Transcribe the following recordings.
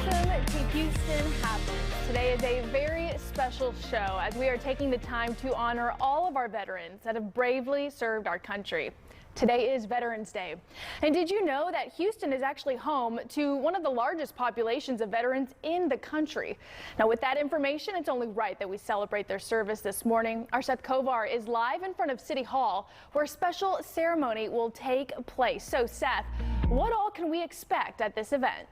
Welcome to Houston Happens. Today is a very special show as we are taking the time to honor all of our veterans that have bravely served our country. Today is Veterans Day. And did you know that Houston is actually home to one of the largest populations of veterans in the country? Now, with that information, it's only right that we celebrate their service this morning. Our Seth Kovar is live in front of City Hall, where a special ceremony will take place. So, Seth, what all can we expect at this event?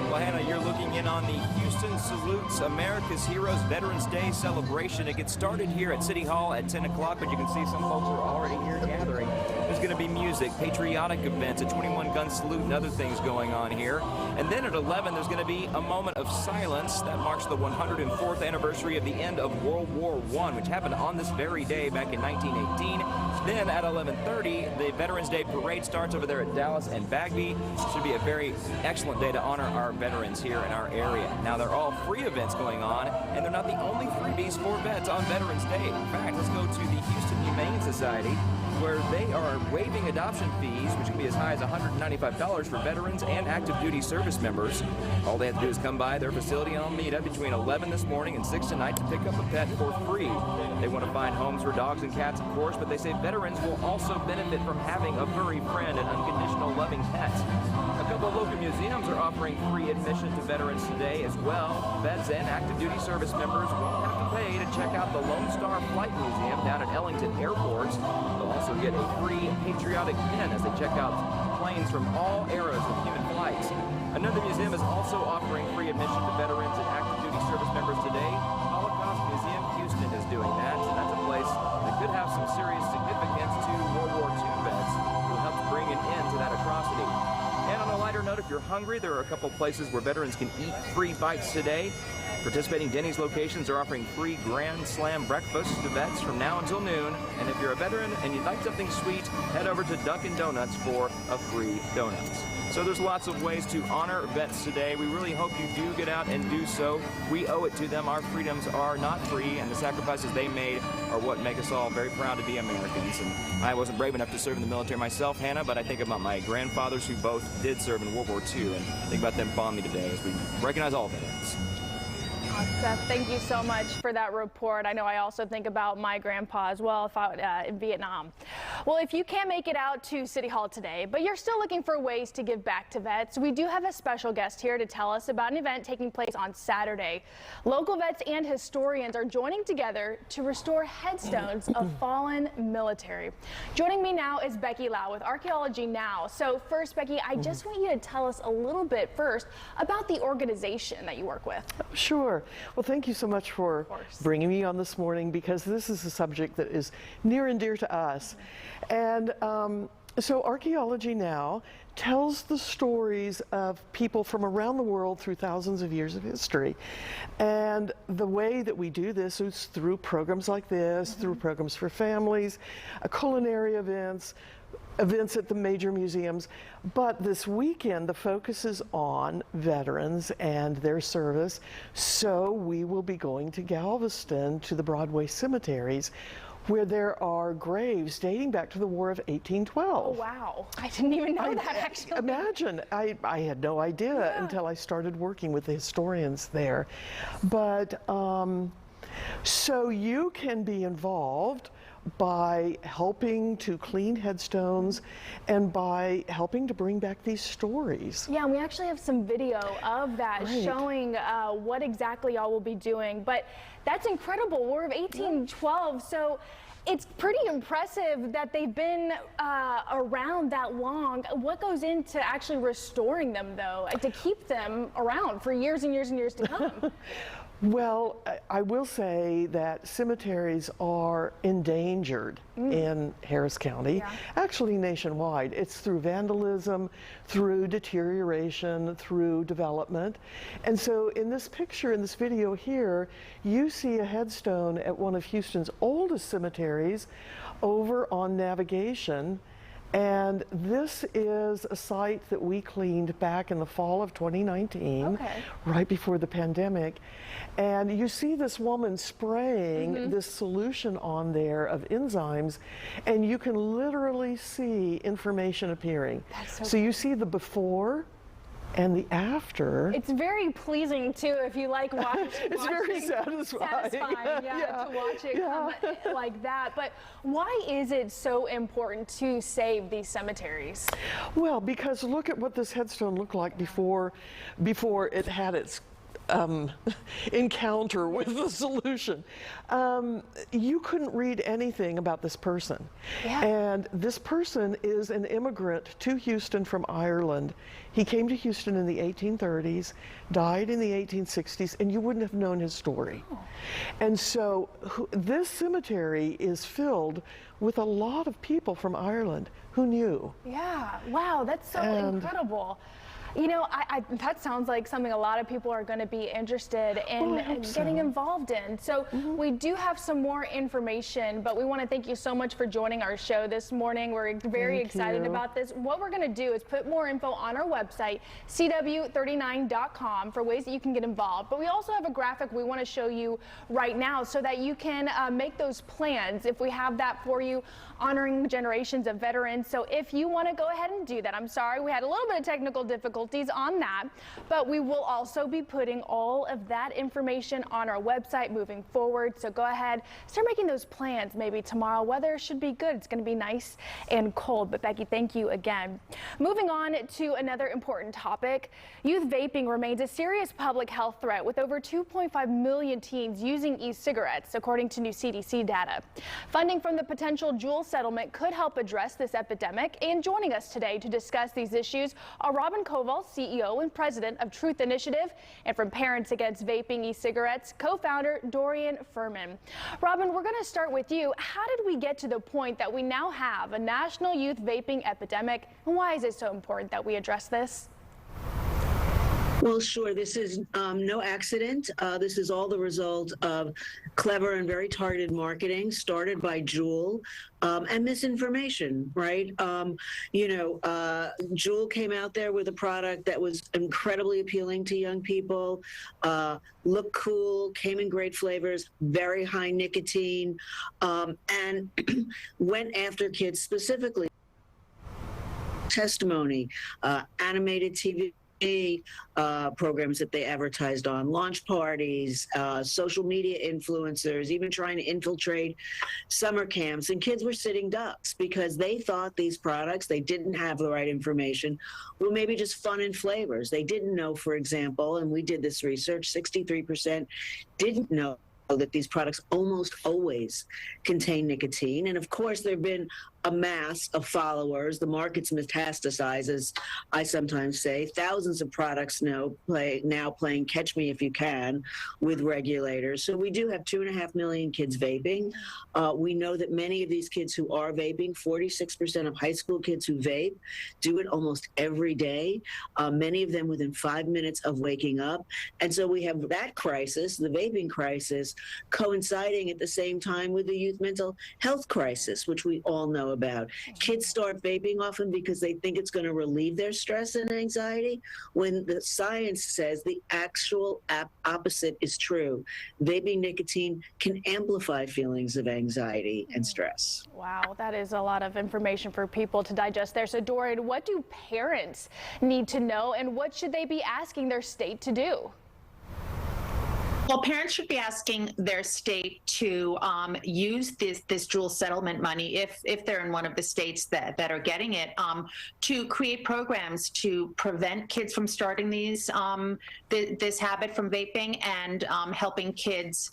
Well, Hannah, you're looking in on the Houston Salutes America's Heroes Veterans Day celebration. It gets started here at City Hall at 10 o'clock, but you can see some folks are already here gathering. There's going to be music, patriotic events, a 21-gun salute, and other things going on here. And then at 11, there's going to be a moment of silence that marks the 104th anniversary of the end of World War I, which happened on this very day back in 1918. Then at 11:30, the Veterans Day parade starts over there at Dallas and Bagby. Should be a very excellent day to honor our veterans here in our area. Now, they're all free events going on, and they're not the only freebies for vets on Veterans Day. In fact, let's go to the Houston Humane Society, where they are waiving adoption fees, which can be as high as $195 for veterans and active duty service members. All they have to do is come by their facility and I'll meet up between 11 this morning and 6 tonight to pick up a pet for free. They want to find homes for dogs and cats, of course, but they say veterans will also benefit from having a furry friend and unconditional loving pets. A couple of local museums are offering free admission to veterans today as well. Vets and active duty service members won't have to pay to check out the Lone Star Flight Museum down at Ellington Airport. They'll also get a free patriotic pin as they check out planes from all eras of human flights. Another museum is also offering free admission to veterans and active duty service members today. Holocaust Museum Houston is doing that, and that's a place that could have some serious significance to World War II vets who helped bring an end to that atrocity. And on a lighter note, if you're hungry, there are a couple places where veterans can eat free bites today. Participating Denny's locations are offering free Grand Slam breakfast to vets from now until noon. And if you're a veteran and you'd like something sweet, head over to Dunkin' Donuts for a free donuts. So there's lots of ways to honor vets today. We really hope you do get out and do so. We owe it to them. Our freedoms are not free, and the sacrifices they made are what make us all very proud to be Americans. And I wasn't brave enough to serve in the military myself, Hannah, but I think about my grandfathers who both did serve in World War II, and think about them fondly today as we recognize all veterans. Seth, thank you so much for that report. I know I also think about my grandpa as well, in Vietnam. Well, if you can't make it out to City Hall today, but you're still looking for ways to give back to vets, we do have a special guest here to tell us about an event taking place on Saturday. Local vets and historians are joining together to restore headstones of fallen military. Joining me now is Becky Lau with Archaeology Now. So first, Becky, I just want you to tell us a little bit first about the organization that you work with. Sure. Well, thank you so much for bringing me on this morning, because this is a subject that is near and dear to us. And so Archaeology Now tells the stories of people from around the world through thousands of years of history. And the way that we do this is through programs like this, through programs for families, culinary events at the major museums. But this weekend, the focus is on veterans and their service. So we will be going to Galveston to the Broadway cemeteries, where there are graves dating back to the War of 1812. Oh, wow. I didn't even know that, actually. Imagine. I had no idea until I started working with the historians there. But so you can be involved by helping to clean headstones and by helping to bring back these stories. Yeah, and we actually have some video of that showing what exactly y'all will be doing. But that's incredible, War of 1812. So it's pretty impressive that they've been around that long. What goes into actually restoring them, though, to keep them around for years and years and years to come? Well, I will say that cemeteries are endangered in Harris County, actually nationwide. It's through vandalism, through deterioration, through development. And so in this picture, in this video here, you see a headstone at one of Houston's oldest cemeteries over on Navigation. And this is a site that we cleaned back in the fall of 2019, right before the pandemic. And you see this woman spraying this solution on there of enzymes, and you can literally see information appearing. So you see the before and the after. It's very pleasing too if you like watching. It's very satisfying. To watch it come like that. But why is it so important to save these cemeteries? Well, because look at what this headstone looked like before it had its encounter with the solution. You couldn't read anything about this person. Yeah. And this person is an immigrant to Houston from Ireland. He came to Houston in the 1830s, died in the 1860s, and you wouldn't have known his story. Oh. And so this cemetery is filled with a lot of people from Ireland who knew. Yeah, wow, that's so incredible. You know, that sounds like something a lot of people are going to be interested in getting involved in. So we do have some more information, but we want to thank you so much for joining our show this morning. We're very excited about this. What we're going to do is put more info on our website, cw39.com, for ways that you can get involved. But we also have a graphic we want to show you right now so that you can make those plans if we have that for you, honoring generations of veterans. So if you want to go ahead and do that, I'm sorry, we had a little bit of technical difficulties on that, but we will also be putting all of that information on our website moving forward. So go ahead, start making those plans. Maybe tomorrow weather should be good. It's going to be nice and cold. But Becky, thank you again. Moving on to another important topic, youth vaping remains a serious public health threat with over 2.5 million teens using e-cigarettes, according to new CDC data. Funding from the potential Juul settlement could help address this epidemic. And joining us today to discuss these issues are Robin Koval, CEO and president of Truth Initiative, and from Parents Against Vaping E-Cigarettes, co-founder Dorian Furman. Robin, we're going to start with you. How did we get to the point that we now have a national youth vaping epidemic, and why is it so important that we address this? Well, sure. This is no accident. This is all the result of clever and very targeted marketing started by Juul and misinformation, right? Juul came out there with a product that was incredibly appealing to young people, looked cool, came in great flavors, very high nicotine, and went after kids specifically. Testimony, animated TV programs that they advertised on, launch parties, social media influencers, even trying to infiltrate summer camps. And kids were sitting ducks because they thought these products, they didn't have the right information, were maybe just fun and flavors. They didn't know, for example, and we did this research, 63% didn't know that these products almost always contain nicotine. And of course, there have been a mass of followers. The market's metastasized, as I sometimes say. Thousands of products now playing Catch Me If You Can with regulators. So we do have 2.5 million kids vaping. We know that many of these kids who are vaping, 46% of high school kids who vape, do it almost every day, many of them within 5 minutes of waking up. And so we have that crisis, the vaping crisis, coinciding at the same time with the youth mental health crisis, which we all know about. Kids start vaping often because they think it's going to relieve their stress and anxiety, when the science says the actual opposite is true. Vaping nicotine can amplify feelings of anxiety and stress. Wow, that is a lot of information for people to digest there. So Dorian, what do parents need to know, and what should they be asking their state to do? Well, parents should be asking their state to use this Juul settlement money, if they're in one of the states that are getting it, to create programs to prevent kids from starting this habit from vaping, and helping kids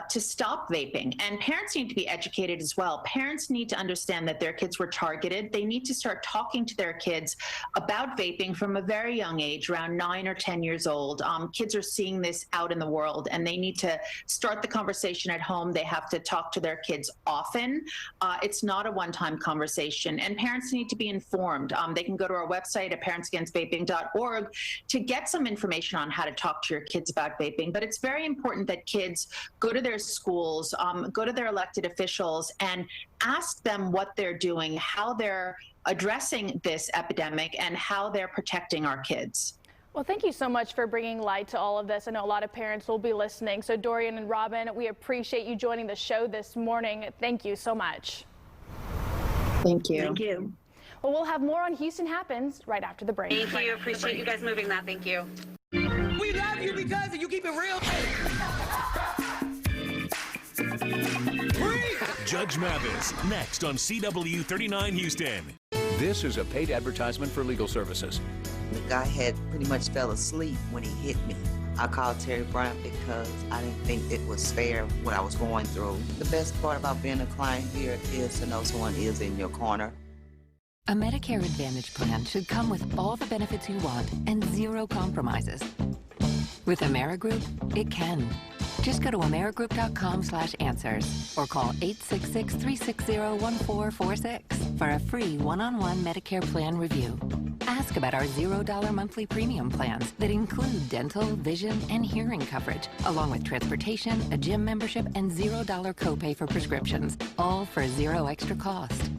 to stop vaping. And parents need to be educated as well. Parents need to understand that their kids were targeted. They need to start talking to their kids about vaping from a very young age, around 9 or 10 years old. Kids are seeing this out in the world, and they need to start the conversation at home. They have to talk to their kids often. It's not a one-time conversation, and parents need to be informed. They can go to our website at parentsagainstVaping.org to get some information on how to talk to your kids about vaping. But it's very important that kids go to their schools, go to their elected officials, and ask them what they're doing, how they're addressing this epidemic, and how they're protecting our kids. Well, thank you so much for bringing light to all of this. I know a lot of parents will be listening. So Dorian and Robin, we appreciate you joining the show this morning. Thank you so much. Thank you. Thank you. Well, we'll have more on Houston Happens right after the break. Thank you. Appreciate you guys moving that. Thank you. We love you because you keep it real. Judge Mavis, next on CW 39 Houston. This is a paid advertisement for legal services. The guy had pretty much fell asleep when he hit me. I called Terry Bryant because I didn't think it was fair what I was going through. The best part about being a client here is to know someone is in your corner. A Medicare Advantage plan should come with all the benefits you want and zero compromises. With Amerigroup, it can. Just go to amerigroup.com/answers or call 866-360-1446 for a free one-on-one Medicare plan review. Ask about our $0 monthly premium plans that include dental, vision, and hearing coverage, along with transportation, a gym membership, and $0 copay for prescriptions, all for zero extra cost.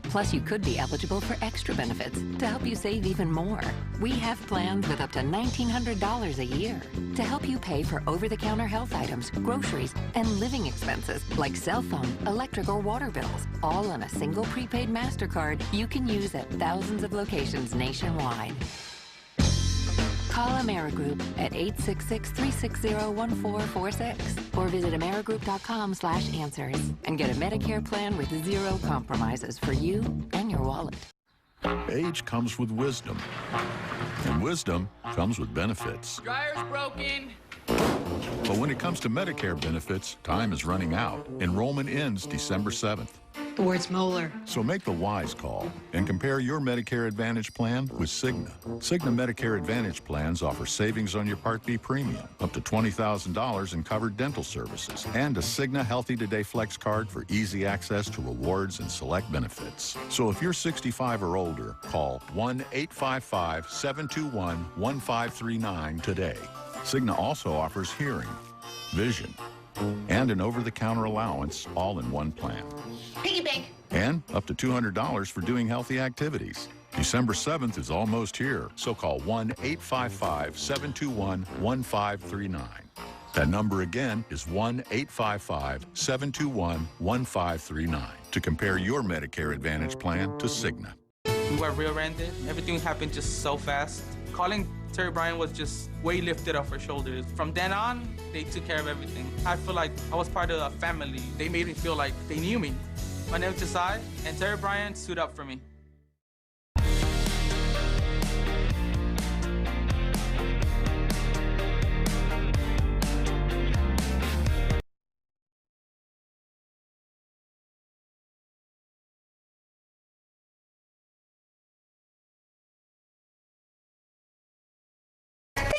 Plus, you could be eligible for extra benefits to help you save even more. We have plans with up to $1,900 a year to help you pay for over-the-counter health items, groceries, and living expenses like cell phone, electric, or water bills, all on a single prepaid MasterCard you can use at thousands of locations nationwide. Call Amerigroup at 866-360-1446 or visit amerigroup.com/answers and get a Medicare plan with zero compromises for you and your wallet. Age comes with wisdom, and wisdom comes with benefits. Dryer's broken. But when it comes to Medicare benefits, time is running out. Enrollment ends December 7th. The word's molar. So make the wise call and compare your Medicare Advantage plan with Cigna. Cigna Medicare Advantage plans offer savings on your Part B premium, up to $20,000 in covered dental services, and a Cigna Healthy Today Flex card for easy access to rewards and select benefits. So if you're 65 or older, call 1-855-721-1539 today. Cigna also offers hearing, vision, and an over-the-counter allowance all in one plan. Piggy bank. And up to $200 for doing healthy activities. December 7th is almost here, so call 1-855-721-1539. That number again is 1-855-721-1539 to compare your Medicare Advantage plan to Cigna. We were rear-ended. Everything happened just so fast. Calling Terry Bryant was just way lifted off our shoulders. From then on, they took care of everything. I feel like I was part of a family. They made me feel like they knew me. My name is Josiah, and Terry Bryant stood up for me.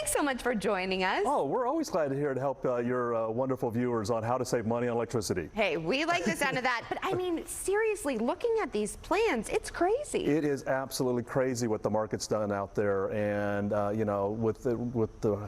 So much for joining us. Oh, we're always glad to help your wonderful viewers on how to save money on electricity. Hey, we like the sound of that, but I mean, seriously, looking at these plans, it's crazy. It is absolutely crazy what the market's done out there, and you know, with the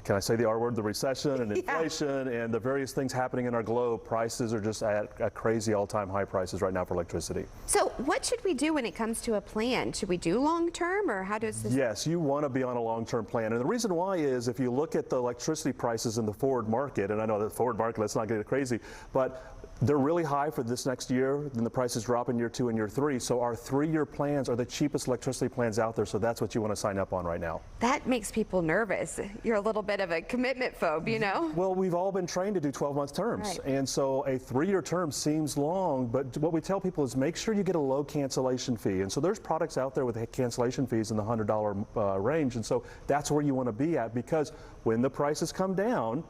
can I say the R word, the recession and inflation and the various things happening in our globe, prices are just at crazy all-time high prices right now for electricity. So what should we do when it comes to a plan? Should we do long-term, or how does this? Yes, you want to be on a long-term plan, and the reason why is if you look at the electricity prices in the forward market, and I know the forward market, let's not get it crazy, but they're really high for this next year, then the prices drop in year 2 and year 3. So our 3-year plans are the cheapest electricity plans out there, so that's what you want to sign up on right now. That makes people nervous. You're a little bit of a commitment phobe, you know? Well, we've all been trained to do 12-month terms, right. And so a 3-year term seems long, but what we tell people is make sure you get a low cancellation fee. And so there's products out there with cancellation fees in the $100 range, and so that's where you want to be at, because when the prices come down,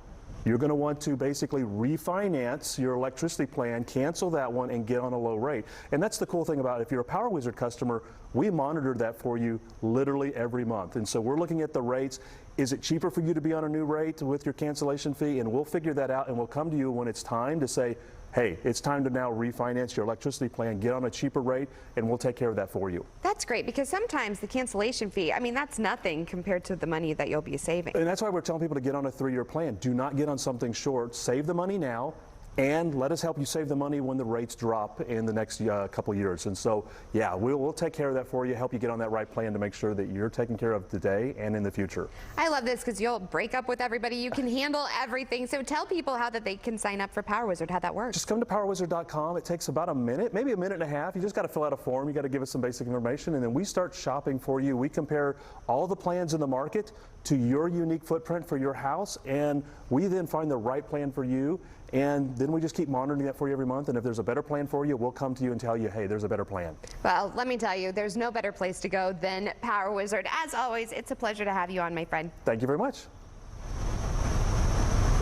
you're going to want to basically refinance your electricity plan, cancel that one, and get on a low rate. And that's the cool thing about it. If you're a Power Wizard customer, we monitor that for you literally every month. And so we're looking at the rates. Is it cheaper for you to be on a new rate with your cancellation fee? And we'll figure that out, and we'll come to you when it's time to say, hey, it's time to now refinance your electricity plan, get on a cheaper rate, and we'll take care of that for you. That's great, because sometimes the cancellation fee, I mean, that's nothing compared to the money that you'll be saving. And that's why we're telling people to get on a 3-year plan. Do not get on something short. Save the money now. and let us help you save the money when the rates drop in the next couple years. And so, yeah, we'll take care of that for you, help you get on that right plan to make sure that you're taken care of today and in the future. I love this because you'll break up with everybody. You can handle everything. So tell people how that they can sign up for Power Wizard, how that works. Just come to PowerWizard.com. It takes about a minute, maybe a minute and a half. You just got to fill out a form. You got to give us some basic information, and then we start shopping for you. We compare all the plans in the market to your unique footprint for your house, and we then find the right plan for you. And then we just keep monitoring that for you every month. And if there's a better plan for you, we'll come to you and tell you, hey, there's a better plan. Well, let me tell you, there's no better place to go than Power Wizard. As always, it's a pleasure to have you on, my friend. Thank you very much.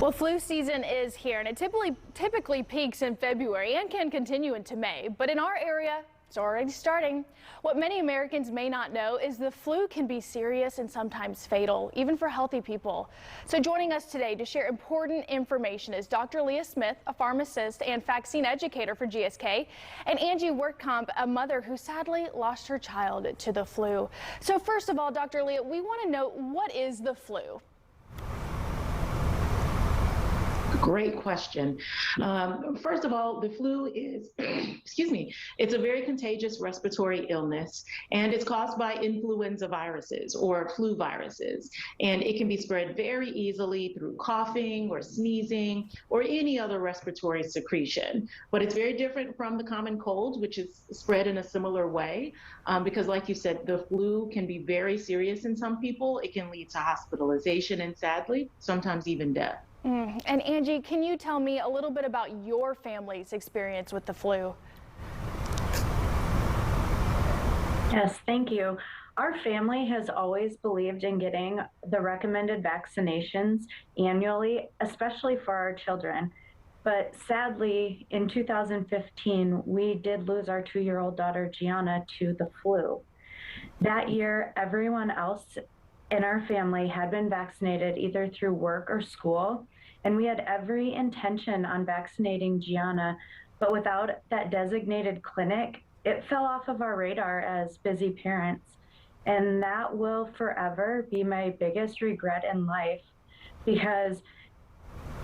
Well, flu season is here, and it typically peaks in February and can continue into May. But in our area, it's already starting. What many Americans may not know is the flu can be serious and sometimes fatal, even for healthy people. So joining us today to share important information is Dr. Leah Smith, a pharmacist and vaccine educator for GSK, and Angie Wertkamp, a mother who sadly lost her child to the flu. So first of all, Dr. Leah, we want to know, what is the flu? Great question. First of all, the flu is, excuse me, it's a very contagious respiratory illness, and it's caused by influenza viruses or flu viruses. And it can be spread very easily through coughing or sneezing or any other respiratory secretion. But it's very different from the common cold, which is spread in a similar way, because like you said, the flu can be very serious in some people. It can lead to hospitalization and sadly, sometimes even death. And Angie, can you tell me a little bit about your family's experience with the flu? Yes, thank you. Our family has always believed in getting the recommended vaccinations annually, especially for our children. But sadly, in 2015, we did lose our 2-year-old daughter, Gianna, to the flu. That year, everyone else in our family had been vaccinated either through work or school, and we had every intention on vaccinating Gianna, but without that designated clinic, it fell off of our radar as busy parents. And that will forever be my biggest regret in life, because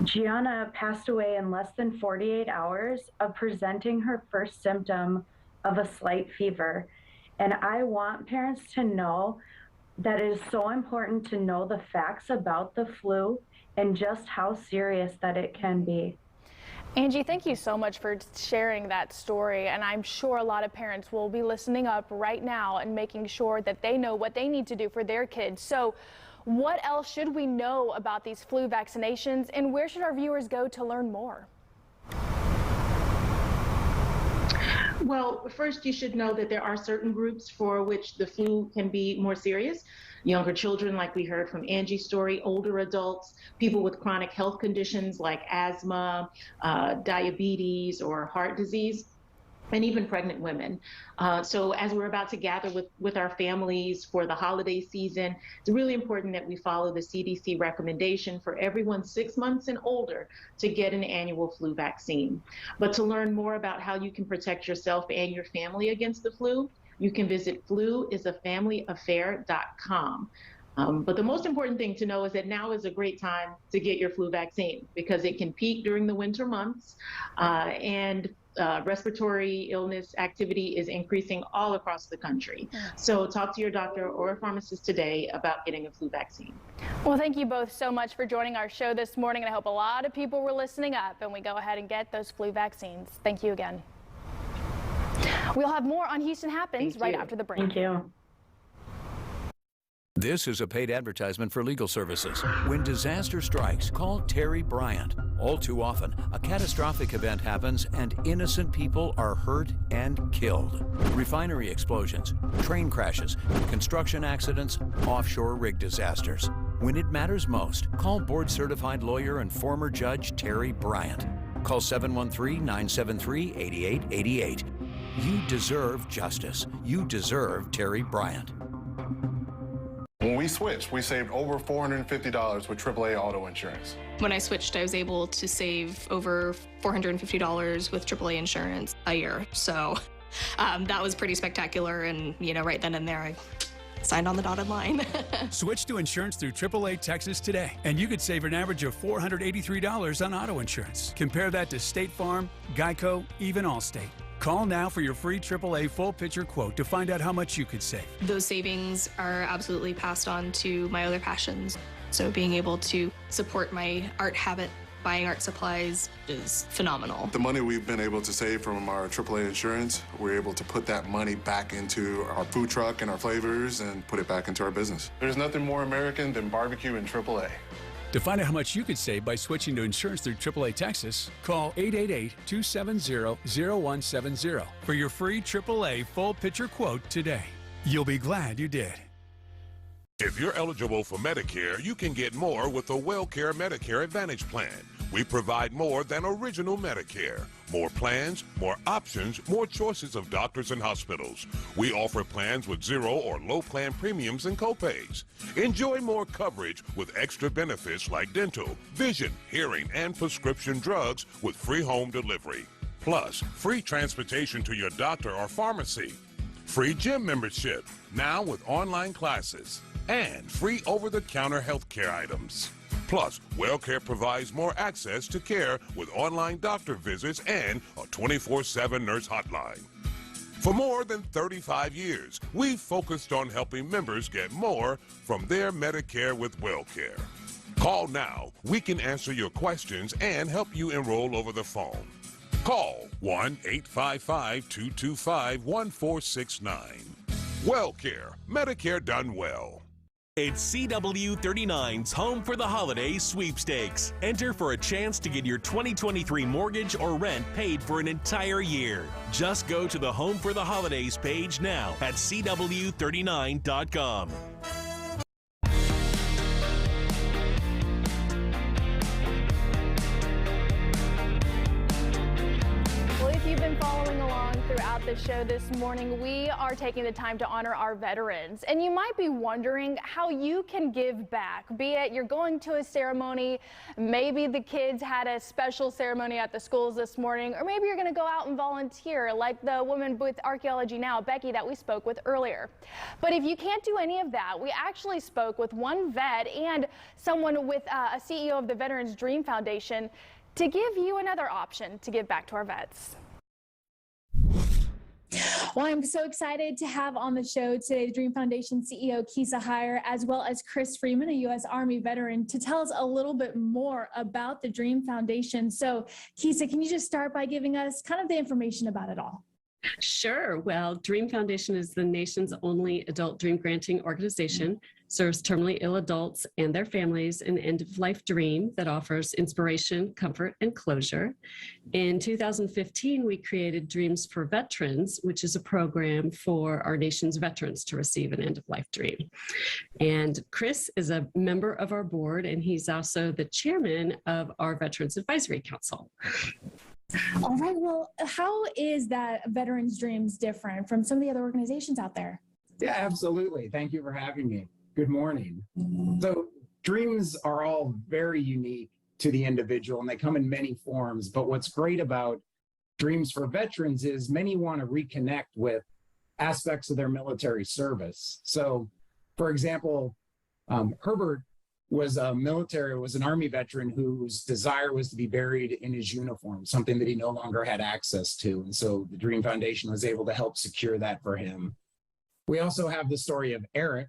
Gianna passed away in less than 48 hours of presenting her first symptom of a slight fever. And I want parents to know that it is so important to know the facts about the flu and just how serious that it can be. Angie, thank you so much for sharing that story, and I'm sure a lot of parents will be listening up right now and making sure that they know what they need to do for their kids. So what else should we know about these flu vaccinations, and where should our viewers go to learn more? Well, first you should know that there are certain groups for which the flu can be more serious. Younger children, like we heard from Angie's story, older adults, people with chronic health conditions like asthma, diabetes, or heart disease, and even pregnant women. So as we're about to gather with our families for the holiday season, it's really important that we follow the CDC recommendation for everyone 6 months and older to get an annual flu vaccine. But to learn more about how you can protect yourself and your family against the flu, you can visit fluisafamilyaffair.com. But the most important thing to know is that now is a great time to get your flu vaccine, because it can peak during the winter months, and respiratory illness activity is increasing all across the country. So talk to your doctor or a pharmacist today about getting a flu vaccine. Well, thank you both so much for joining our show this morning, and I hope a lot of people were listening up and we go ahead and get those flu vaccines. Thank you again. We'll have more on Houston Happens right after the break. Thank you. This is a paid advertisement for legal services. When disaster strikes, call Terry Bryant. All too often, a catastrophic event happens and innocent people are hurt and killed. Refinery explosions, train crashes, construction accidents, offshore rig disasters. When it matters most, call board-certified lawyer and former judge Terry Bryant. Call 713-973-8888. You deserve justice. You deserve Terry Bryant. When we switched, we saved over $450 with AAA auto insurance. When I switched, I was able to save over $450 with AAA insurance a year. So that was pretty spectacular. And, right then and there, signed on the dotted line. Switch to insurance through AAA Texas today, and you could save an average of $483 on auto insurance. Compare that to State Farm, Geico, even Allstate. Call now for your free AAA full picture quote to find out how much you could save. Those savings are absolutely passed on to my other passions. So being able to support my art habit, buying art supplies, is phenomenal. The money we've been able to save from our AAA insurance, we're able to put that money back into our food truck and our flavors and put it back into our business. There's nothing more American than barbecue and AAA. To find out how much you could save by switching to insurance through AAA Texas, call 888-270-0170 for your free AAA full picture quote today. You'll be glad you did. If you're eligible for Medicare, you can get more with the WellCare Medicare Advantage Plan. We provide more than original Medicare. More plans, more options, more choices of doctors and hospitals. We offer plans with zero or low plan premiums and copays. Enjoy more coverage with extra benefits like dental, vision, hearing, and prescription drugs with free home delivery. Plus, free transportation to your doctor or pharmacy. Free gym membership, now with online classes. And free over-the-counter health care items. Plus, WellCare provides more access to care with online doctor visits and a 24/7 nurse hotline. For more than 35 years, we've focused on helping members get more from their Medicare with WellCare. Call now. We can answer your questions and help you enroll over the phone. Call 1-855-225-1469. WellCare, Medicare done well. It's CW39's Home for the Holidays sweepstakes. Enter for a chance to get your 2023 mortgage or rent paid for an entire year. Just go to the Home for the Holidays page now at CW39.com. Throughout the show this morning, we are taking the time to honor our veterans. And you might be wondering how you can give back, be it you're going to a ceremony, maybe the kids had a special ceremony at the schools this morning, or maybe you're going to go out and volunteer like the woman with Archaeology Now, Becky, that we spoke with earlier. But if you can't do any of that, we actually spoke with one vet and someone with a CEO of the Veterans Dream Foundation to give you another option to give back to our vets. Well, I'm so excited to have on the show today the Dream Foundation CEO Kisa Heyer, as well as Chris Freeman, a U.S. Army veteran, to tell us a little bit more about the Dream Foundation. So, Kisa, can you just start by giving us kind of the information about it all? Sure. Well, Dream Foundation is the nation's only adult dream granting organization, serves terminally ill adults and their families an end-of-life dream that offers inspiration, comfort, and closure. In 2015, we created Dreams for Veterans, which is a program for our nation's veterans to receive an end-of-life dream. And Chris is a member of our board, and he's also the chairman of our Veterans Advisory Council. All right. Well, how is that Veterans Dreams different from some of the other organizations out there? Yeah, absolutely. Thank you for having me. Good morning. So dreams are all very unique to the individual and they come in many forms. But what's great about Dreams for Veterans is many want to reconnect with aspects of their military service. So, for example, Herbert was an Army veteran whose desire was to be buried in his uniform, something that he no longer had access to. And so the Dream Foundation was able to help secure that for him. We also have the story of Eric.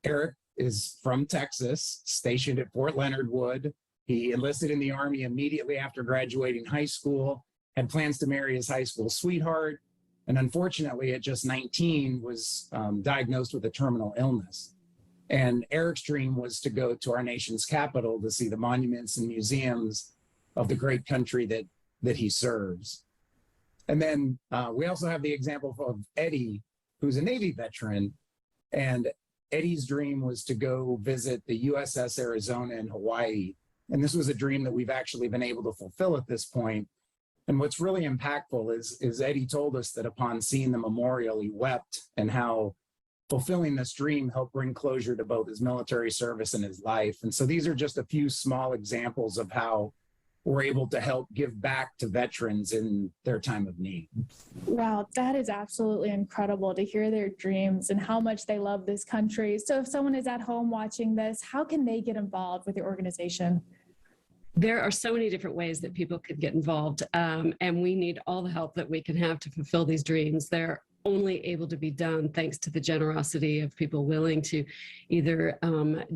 Eric is from Texas, stationed at Fort Leonard Wood. He enlisted in the Army immediately after graduating high school, had plans to marry his high school sweetheart, and unfortunately at just 19 was diagnosed with a terminal illness. And Eric's dream was to go to our nation's capital to see the monuments and museums of the great country that he serves. And then we also have the example of Eddie, who's a Navy veteran. And Eddie's dream was to go visit the USS Arizona in Hawaii. And this was a dream that we've actually been able to fulfill at this point. And what's really impactful is Eddie told us that upon seeing the memorial, he wept, and how fulfilling this dream helped bring closure to both his military service and his life. And so these are just a few small examples of how we're able to help give back to veterans in their time of need. Wow, that is absolutely incredible to hear their dreams and how much they love this country. So if someone is at home watching this, how can they get involved with your organization? There are so many different ways that people could get involved, and we need all the help that we can have to fulfill these dreams. They're only able to be done thanks to the generosity of people willing to either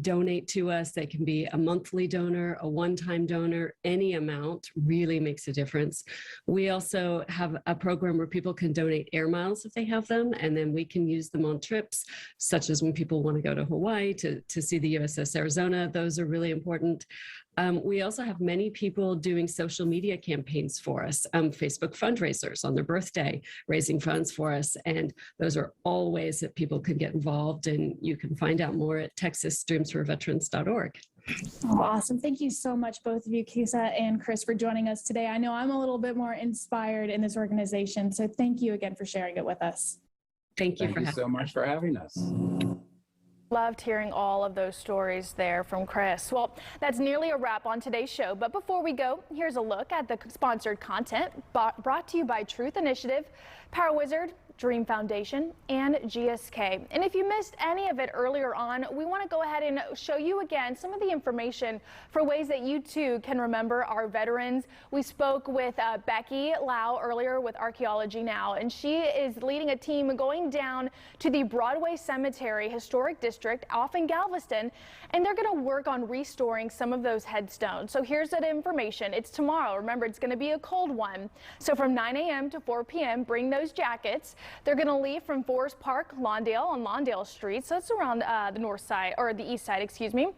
donate to us. They can be a monthly donor, a one-time donor. Any amount really makes a difference. We also have a program where people can donate air miles if they have them, and then we can use them on trips, such as when people want to go to Hawaii to see the USS Arizona. Those are really important. We also have many people doing social media campaigns for us, Facebook fundraisers on their birthday, raising funds for us. And those are all ways that people can get involved. And you can find out more at texasdreamsforveterans.org. Oh, awesome. Thank you so much, both of you, Kisa and Chris, for joining us today. I know I'm a little bit more inspired in this organization. So thank you again for sharing it with us. Thank you so much for having us. Loved hearing all of those stories there from Chris. Well, that's nearly a wrap on today's show. But before we go, here's a look at the sponsored content brought to you by Truth Initiative, Power Wizard, Dream Foundation, and GSK. And if you missed any of it earlier on, we want to go ahead and show you again some of the information for ways that you too can remember our veterans. We spoke with Becky Lau earlier with Archaeology Now, and she is leading a team going down to the Broadway Cemetery Historic District off in Galveston, and they're going to work on restoring some of those headstones. So here's that information. It's tomorrow. Remember, it's going to be a cold one. So from 9 a.m. to 4 p.m., bring those jackets. They're going to leave from Forest Park, Lawndale on Lawndale Street. So it's around the north side, or the east side, excuse me.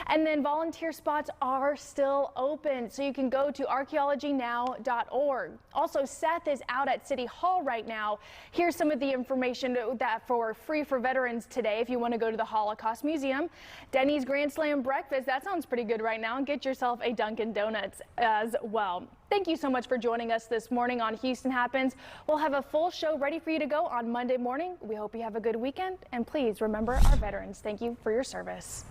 And then volunteer spots are still open. So you can go to archaeologynow.org. Also, Seth is out at City Hall right now. Here's some of the information that for free for veterans today. If you want to go to the Holocaust Museum, Denny's Grand Slam breakfast, that sounds pretty good right now. And get yourself a Dunkin' Donuts as well. Thank you so much for joining us this morning on Houston Happens. We'll have a full show ready for you to go on Monday morning. We hope you have a good weekend, and please remember our veterans. Thank you for your service.